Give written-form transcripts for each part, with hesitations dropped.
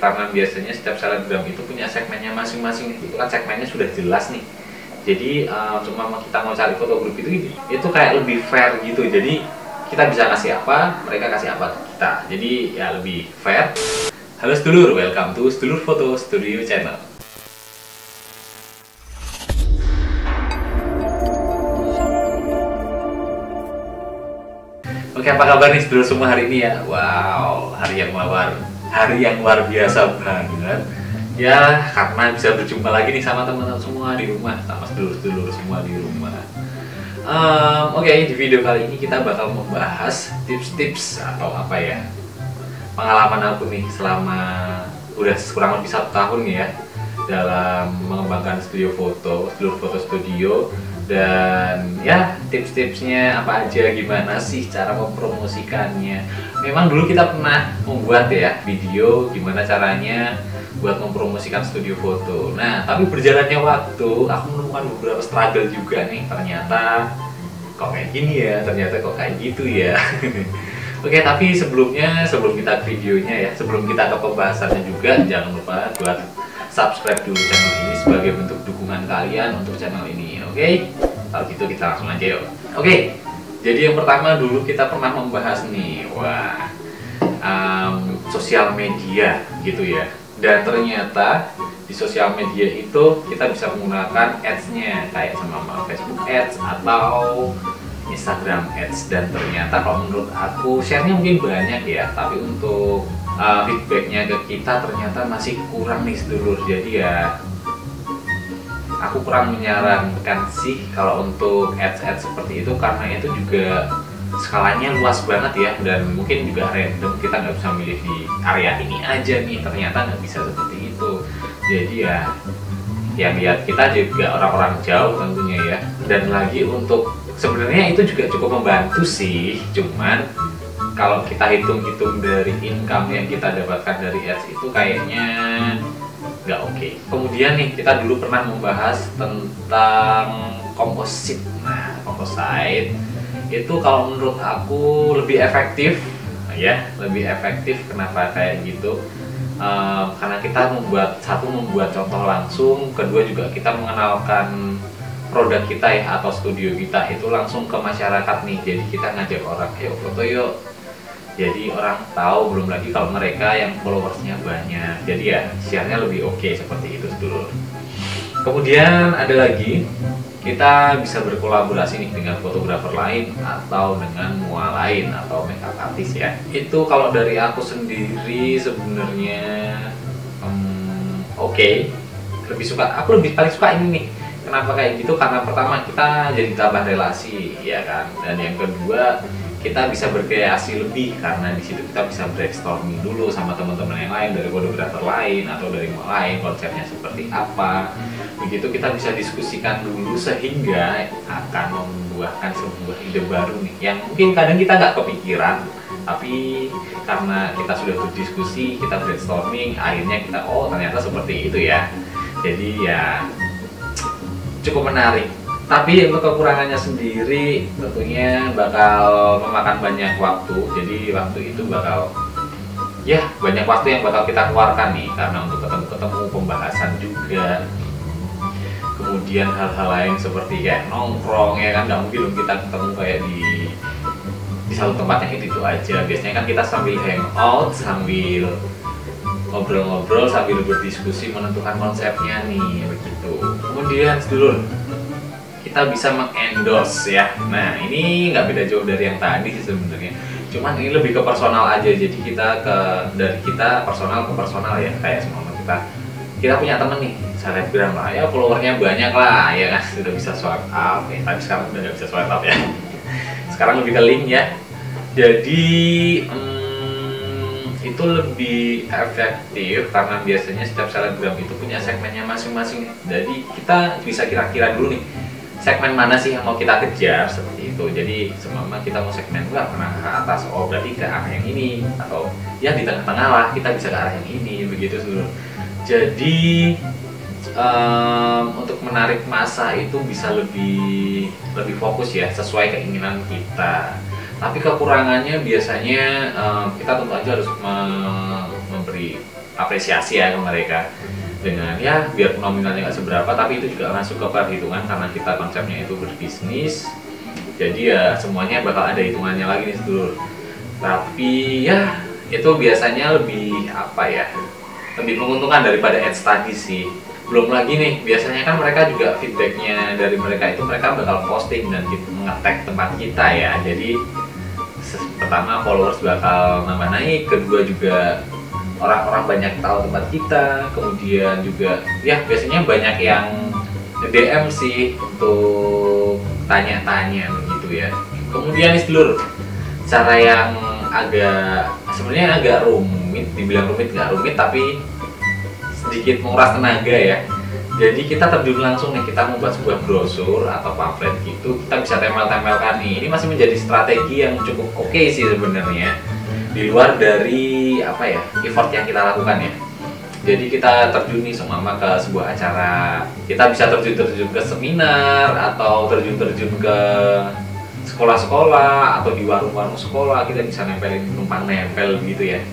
Karena biasanya setiap selebgram itu punya segmennya masing-masing, itu kan segmennya sudah jelas nih. Jadi cuma kita mau cari foto grup itu kayak lebih fair gitu. Jadi kita bisa kasih apa, mereka kasih apa ke kita. Jadi ya lebih fair. Halo sedulur, welcome to Sedulur Foto Studio Channel. Oke, apa kabar nih sedulur semua hari ini ya? Wow, hari yang luar biasa banget. Ya, karena bisa berjumpa lagi nih sama teman-teman semua di rumah, sama sedulur-sedulur semua di rumah. Oke, di video kali ini kita bakal membahas tips-tips atau apa ya, pengalaman aku nih selama udah kurang lebih 1 tahun ya dalam mengembangkan studio foto, Sedulur Foto Studio. Dan ya tips-tipsnya apa aja, gimana sih cara mempromosikannya. Memang dulu kita pernah membuat ya video gimana caranya buat mempromosikan studio foto. Nah tapi berjalannya waktu aku menemukan beberapa struggle juga nih. Ternyata kok kayak gini ya, ternyata kok kayak gitu ya. Oke, tapi sebelum kita ke videonya ya, sebelum kita ke pembahasannya juga, jangan lupa buat subscribe dulu channel ini sebagai bentuk dukungan kalian untuk channel ini. Oke, kalau gitu kita langsung aja yuk. Oke, jadi yang pertama dulu kita pernah membahas nih, sosial media gitu ya. Dan ternyata di sosial media itu kita bisa menggunakan ads-nya kayak sama Facebook ads atau Instagram ads. Dan ternyata kalau menurut aku share-nya mungkin banyak ya, tapi untuk feedbacknya ke kita ternyata masih kurang nih sedulur. Jadi ya aku kurang menyarankan sih kalau untuk ads seperti itu, karena itu juga skalanya luas banget ya, dan mungkin juga random, kita nggak bisa milih di area ini aja nih, ternyata nggak bisa seperti itu. Jadi ya yang lihat kita juga orang-orang jauh tentunya ya. Dan lagi untuk sebenarnya itu juga cukup membantu sih, cuman kalau kita hitung-hitung dari income yang kita dapatkan dari ads itu kayaknya nggak oke. Kemudian nih kita dulu pernah membahas tentang komposit. Nah, komposit itu kalau menurut aku lebih efektif ya, lebih efektif. Kenapa kayak gitu? Karena kita membuat contoh langsung, kedua juga kita mengenalkan produk kita ya atau studio kita itu langsung ke masyarakat nih. Jadi kita ngajak orang, ayo foto yuk. Jadi orang tahu, belum lagi kalau mereka yang followersnya banyak. Jadi ya share-nya lebih oke seperti itu dulu. Kemudian ada lagi, kita bisa berkolaborasi nih dengan fotografer lain atau dengan mua lain atau makeup artist ya. Itu kalau dari aku sendiri sebenarnya oke. Aku lebih paling suka ini nih. Kenapa kayak gitu? Karena pertama kita jadi tambah relasi ya kan, dan yang kedua kita bisa berkreasi lebih karena di situ kita bisa brainstorming dulu sama teman-teman yang lain, dari fotografer lain atau dari mau lain, konsepnya seperti apa. Begitu kita bisa diskusikan dulu sehingga akan membuahkan sebuah ide baru nih yang mungkin kadang kita nggak kepikiran, tapi karena kita sudah berdiskusi, kita brainstorming, akhirnya kita ternyata seperti itu ya. Jadi ya cukup menarik. Tapi untuk kekurangannya sendiri tentunya bakal memakan banyak waktu. Jadi waktu itu bakal banyak waktu yang bakal kita keluarkan nih, karena untuk ketemu pembahasan juga. Kemudian hal-hal lain seperti kayak nongkrong ya kan, nggak mungkin kita ketemu kayak di satu tempat yang itu aja. Biasanya kan kita sambil hangout, sambil ngobrol-ngobrol, sambil berdiskusi menentukan konsepnya nih begitu. Kemudian sedulur, kita bisa mengendorse ya. Nah ini nggak beda jauh dari yang tadi sih sebenarnya, cuman ini lebih ke personal aja. Jadi dari kita personal ke personal ya, kayak semua kita punya temen nih selebgram lah ya, followernya banyak lah ya kan, sudah bisa swipe up ya. Tapi sekarang udah nggak bisa swipe up ya, sekarang lebih ke link ya. Jadi itu lebih efektif karena biasanya setiap selebgram itu punya segmennya masing-masing. Jadi kita bisa kira-kira dulu nih, segmen mana sih yang mau kita kejar seperti itu. Jadi semama kita mau segmen menengah ke atas, berarti ke arah yang ini, atau ya di tengah-tengah lah kita bisa ke arah yang ini begitu dulu. Jadi untuk menarik massa itu bisa lebih fokus ya, sesuai keinginan kita. Tapi kekurangannya biasanya kita tentu aja harus memberi apresiasi ya ke mereka dengan ya biar nominalnya nggak seberapa, tapi itu juga masuk ke perhitungan karena kita konsepnya itu berbisnis. Jadi ya semuanya bakal ada hitungannya lagi nih sedulur. Tapi ya itu biasanya lebih apa ya, lebih menguntungkan daripada ads tadi sih. Belum lagi nih, biasanya kan mereka juga feedbacknya dari mereka itu mereka bakal posting dan nge-tag tempat kita ya. Jadi pertama followers bakal nambah naik, kedua juga orang-orang banyak tahu tempat kita, kemudian juga ya biasanya banyak yang DM sih untuk tanya-tanya begitu ya. Kemudian nih sedulur, cara yang agak sebenarnya agak rumit, dibilang rumit nggak rumit tapi sedikit menguras tenaga ya. Jadi kita terjun langsung nih, kita membuat sebuah brosur atau pamflet gitu, kita bisa tempel-tempelkan nih. Ini masih menjadi strategi yang cukup oke sih sebenarnya, di luar dari apa ya, effort yang kita lakukan ya. Jadi kita terjun nih seumpama ke sebuah acara, kita bisa terjun ke seminar atau terjun ke sekolah-sekolah atau di warung-warung sekolah, kita bisa nempelin, numpang nempel gitu ya.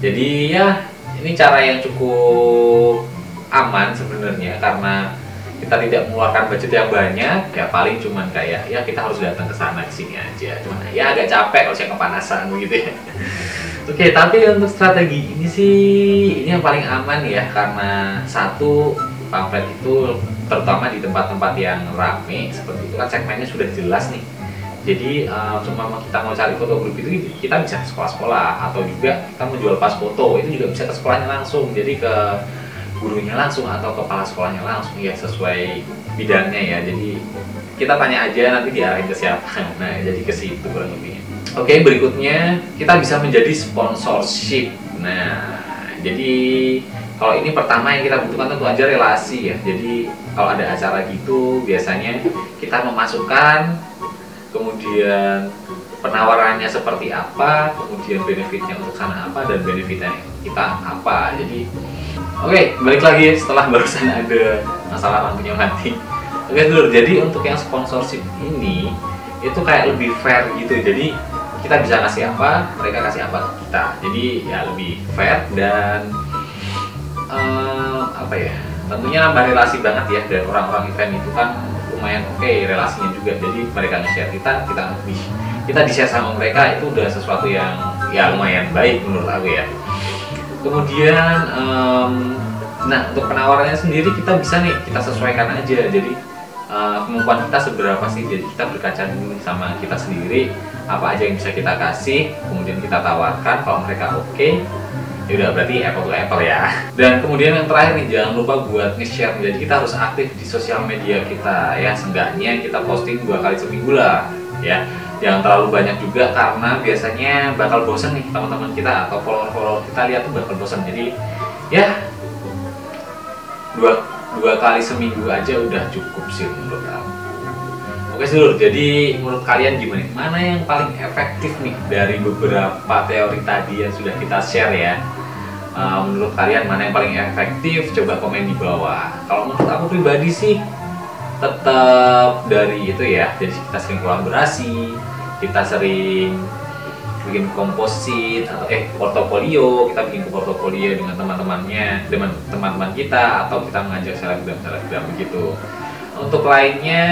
Jadi ya ini cara yang cukup aman sebenarnya karena kita tidak mengeluarkan budget yang banyak, ya paling cuman kayak ya kita harus datang ke sana kesini aja, cuman ya agak capek kalau saya kepanasan gitu ya. Oke, tapi untuk strategi ini sih ini yang paling aman ya, karena satu, pamflet itu terutama di tempat-tempat yang rame seperti itu kan segmennya sudah jelas nih. Jadi cuma kita mau cari foto grup itu kita bisa ke sekolah-sekolah, atau juga kita menjual pas foto itu juga bisa ke sekolahnya langsung, jadi ke gurunya langsung atau kepala sekolahnya langsung ya sesuai bidangnya ya. Jadi kita tanya aja nanti diarahin ke siapa. Nah jadi ke situ kurang lebihnya. Oke, berikutnya kita bisa menjadi sponsorship. Nah jadi kalau ini pertama yang kita butuhkan tentu aja relasi ya. Jadi kalau ada acara gitu biasanya kita memasukkan, kemudian penawarannya seperti apa, kemudian benefitnya untuk sana apa, dan benefitnya kita apa. Jadi oke, balik lagi setelah barusan ada masalah lampunya mati. Oke dulu, jadi untuk yang sponsorship ini itu kayak lebih fair gitu. Jadi kita bisa kasih apa, mereka kasih apa ke kita. Jadi ya lebih fair dan apa ya, tentunya nambah relasi banget ya. Dan orang-orang event itu kan lumayan oke relasinya juga, jadi mereka nge-share kita di-share sama mereka, itu udah sesuatu yang ya lumayan baik menurut aku ya. Kemudian nah untuk penawarannya sendiri kita bisa nih, kita sesuaikan aja. Jadi kemampuan kita seberapa sih, jadi kita berkaca dulu sama kita sendiri apa aja yang bisa kita kasih, kemudian kita tawarkan. Kalau mereka oke, ya udah berarti apple to apple ya. Dan kemudian yang terakhir nih, jangan lupa buat nge-share. Jadi kita harus aktif di sosial media kita ya, seenggaknya kita posting 2 kali seminggu lah ya. Jangan terlalu banyak juga karena biasanya bakal bosen nih teman-teman kita atau follower kita lihat tuh bakal bosen. Jadi ya dua kali seminggu aja udah cukup sih menurut aku. Oke sedulur, jadi menurut kalian gimana? Mana yang paling efektif nih dari beberapa teori tadi yang sudah kita share ya? Menurut kalian mana yang paling efektif? Coba komen di bawah. Kalau menurut aku pribadi sih tetap dari itu ya. Jadi kita sering kolaborasi, kita sering bikin komposit atau portofolio, kita bikin portofolio dengan teman-teman kita, atau kita mengajak selebgram begitu. Untuk lainnya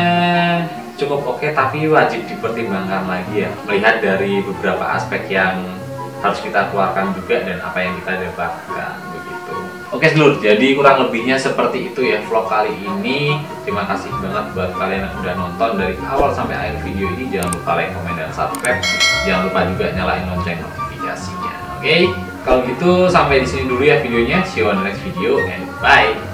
cukup oke, tapi wajib dipertimbangkan lagi ya, melihat dari beberapa aspek yang harus kita keluarkan juga dan apa yang kita dapatkan begitu. Oke sedulur, jadi kurang lebihnya seperti itu ya vlog kali ini. Terima kasih banget buat kalian yang udah nonton dari awal sampai akhir video ini. Jangan lupa like, komen, dan subscribe. Jangan lupa juga nyalain lonceng notifikasinya. Oke, kalau gitu sampai di sini dulu ya videonya. See you on the next video and bye.